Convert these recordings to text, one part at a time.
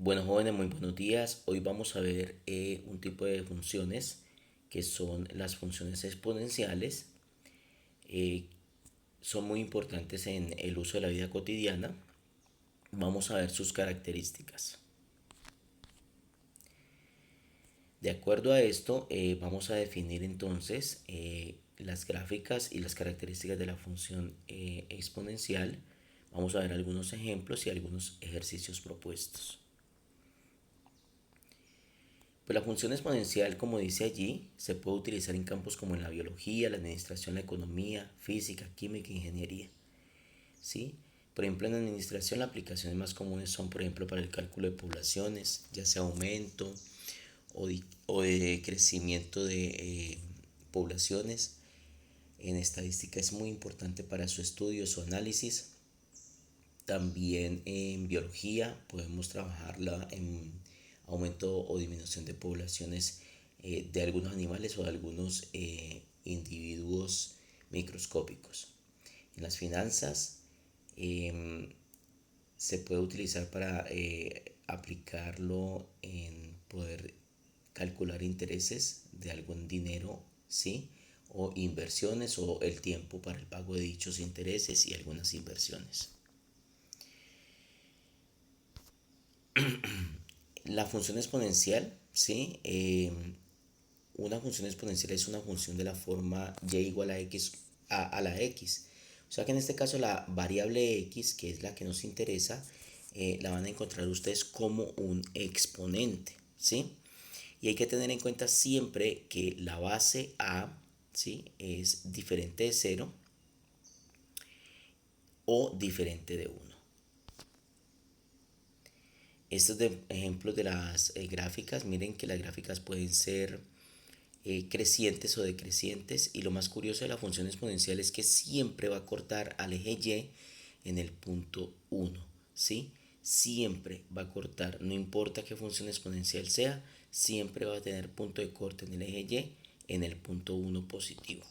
Bueno, jóvenes, muy buenos días. Hoy vamos a ver un tipo de funciones que son las funciones exponenciales. Eh, Son muy importantes en el uso de la vida cotidiana. Vamos a ver sus características. De acuerdo a esto, vamos a definir entonces las gráficas y las características de la función exponencial. Vamos a ver algunos ejemplos y algunos ejercicios propuestos. Pues la función exponencial, como dice allí, se puede utilizar en campos como en la biología, la administración, la economía, física, química, ingeniería. ¿Sí? Por ejemplo, en administración las aplicaciones más comunes son, por ejemplo, para el cálculo de poblaciones, ya sea aumento o de crecimiento de poblaciones. En estadística es muy importante para su estudio, su análisis. También en biología podemos trabajarla en aumento o disminución de poblaciones de algunos animales o de algunos individuos microscópicos. En las finanzas eh, se puede utilizar para aplicarlo en poder calcular intereses de algún dinero, ¿sí? O inversiones o el tiempo para el pago de dichos intereses y algunas inversiones. La función exponencial, ¿sí? Una función exponencial es una función de la forma y igual a x a la x. O sea que en este caso la variable x, que es la que nos interesa, la van a encontrar ustedes como un exponente, ¿sí? Y hay que tener en cuenta siempre que la base a, ¿sí? Es diferente de cero o diferente de uno. Estos de ejemplos de las gráficas, miren que las gráficas pueden ser crecientes o decrecientes, y lo más curioso de la función exponencial es que siempre va a cortar al eje y en el punto 1, ¿sí? Siempre va a cortar, no importa qué función exponencial sea, siempre va a tener punto de corte en el eje y en el punto 1 positivo.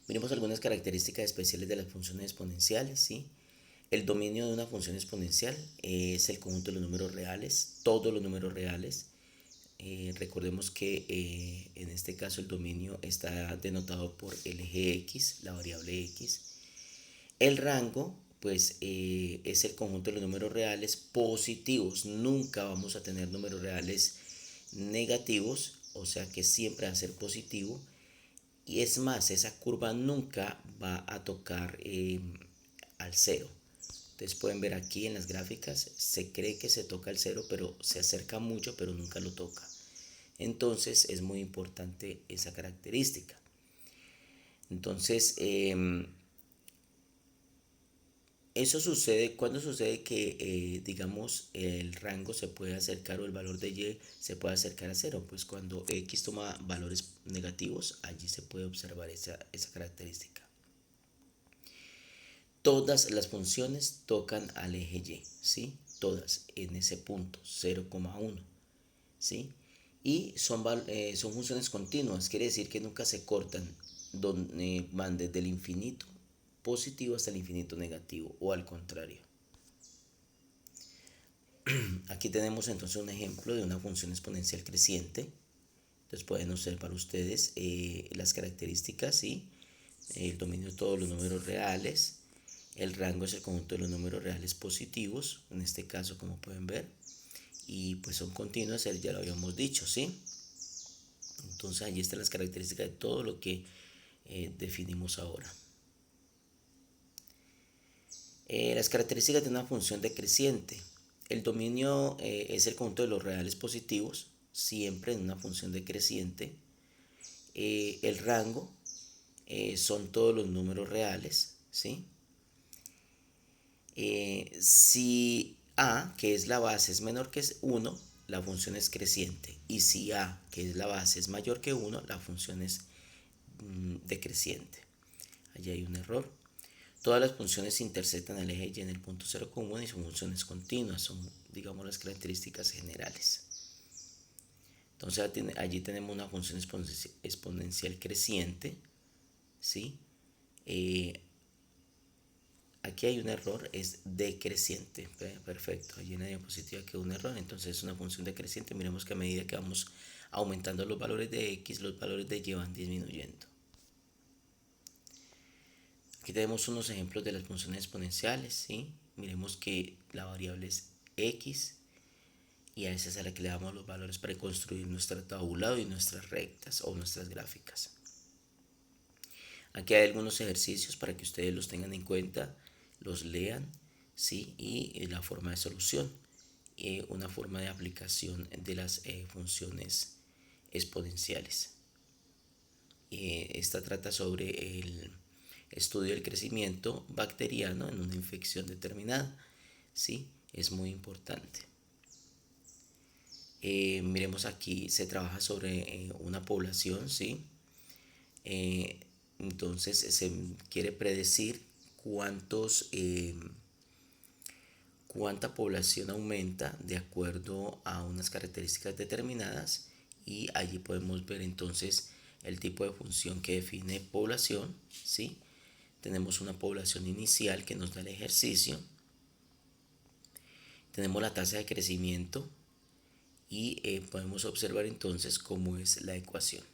Miremos algunas características especiales de las funciones exponenciales, ¿sí? El dominio de una función exponencial es el conjunto de los números reales, todos los números reales. Recordemos que en este caso el dominio está denotado por el eje x, la variable x. El rango, pues, es el conjunto de los números reales positivos. Nunca vamos a tener números reales negativos, o sea que siempre va a ser positivo. Y es más, esa curva nunca va a tocar al cero. Ustedes pueden ver aquí en las gráficas, se cree que se toca el cero, pero se acerca mucho, pero nunca lo toca. Entonces es muy importante esa característica. Entonces, eso sucede cuando sucede que, digamos, el rango se puede acercar o el valor de y se puede acercar a cero. Pues cuando x toma valores negativos, allí se puede observar esa característica. Todas las funciones tocan al eje y, ¿sí? Todas en ese punto, 0,1, ¿sí? Y son funciones continuas, quiere decir que nunca se cortan, donde van desde el infinito positivo hasta el infinito negativo o al contrario. Aquí tenemos entonces un ejemplo de una función exponencial creciente. Entonces pueden observar ustedes las características, ¿sí? El dominio de todos los números reales. El rango es el conjunto de los números reales positivos, en este caso como pueden ver. Y pues son continuas, ya lo habíamos dicho, ¿sí? Entonces allí están las características de todo lo que definimos ahora. Las características de una función decreciente. El dominio es el conjunto de los reales positivos, siempre en una función decreciente. El rango son todos los números reales, ¿sí? Si a, que es la base, es menor que 1, la función es creciente. Y si a, que es la base, es mayor que 1, la función es decreciente. Allí hay un error. Todas las funciones intersectan el eje y en el punto 0 común y son funciones continuas, son, digamos, las características generales. Entonces allí tenemos una función exponencial creciente, ¿sí? Eh, aquí hay un error, es decreciente. Perfecto, allí en la diapositiva quedó un error, entonces es una función decreciente. Miremos que a medida que vamos aumentando los valores de x, los valores de y van disminuyendo. Aquí tenemos unos ejemplos de las funciones exponenciales, ¿sí? Miremos que la variable es x y a esa es a la que le damos los valores para construir nuestro tabulado y nuestras rectas o nuestras gráficas. Aquí hay algunos ejercicios para que ustedes los tengan en cuenta, los lean, ¿sí? Y la forma de solución, una forma de aplicación de las funciones exponenciales. Esta trata sobre el estudio del crecimiento bacteriano en una infección determinada, ¿sí? Es muy importante. Miremos aquí, se trabaja sobre una población, ¿sí? Entonces se quiere predecir cuánta población aumenta de acuerdo a unas características determinadas, y allí podemos ver entonces el tipo de función que define población, ¿sí? Tenemos una población inicial que nos da el ejercicio, tenemos la tasa de crecimiento y podemos observar entonces cómo es la ecuación.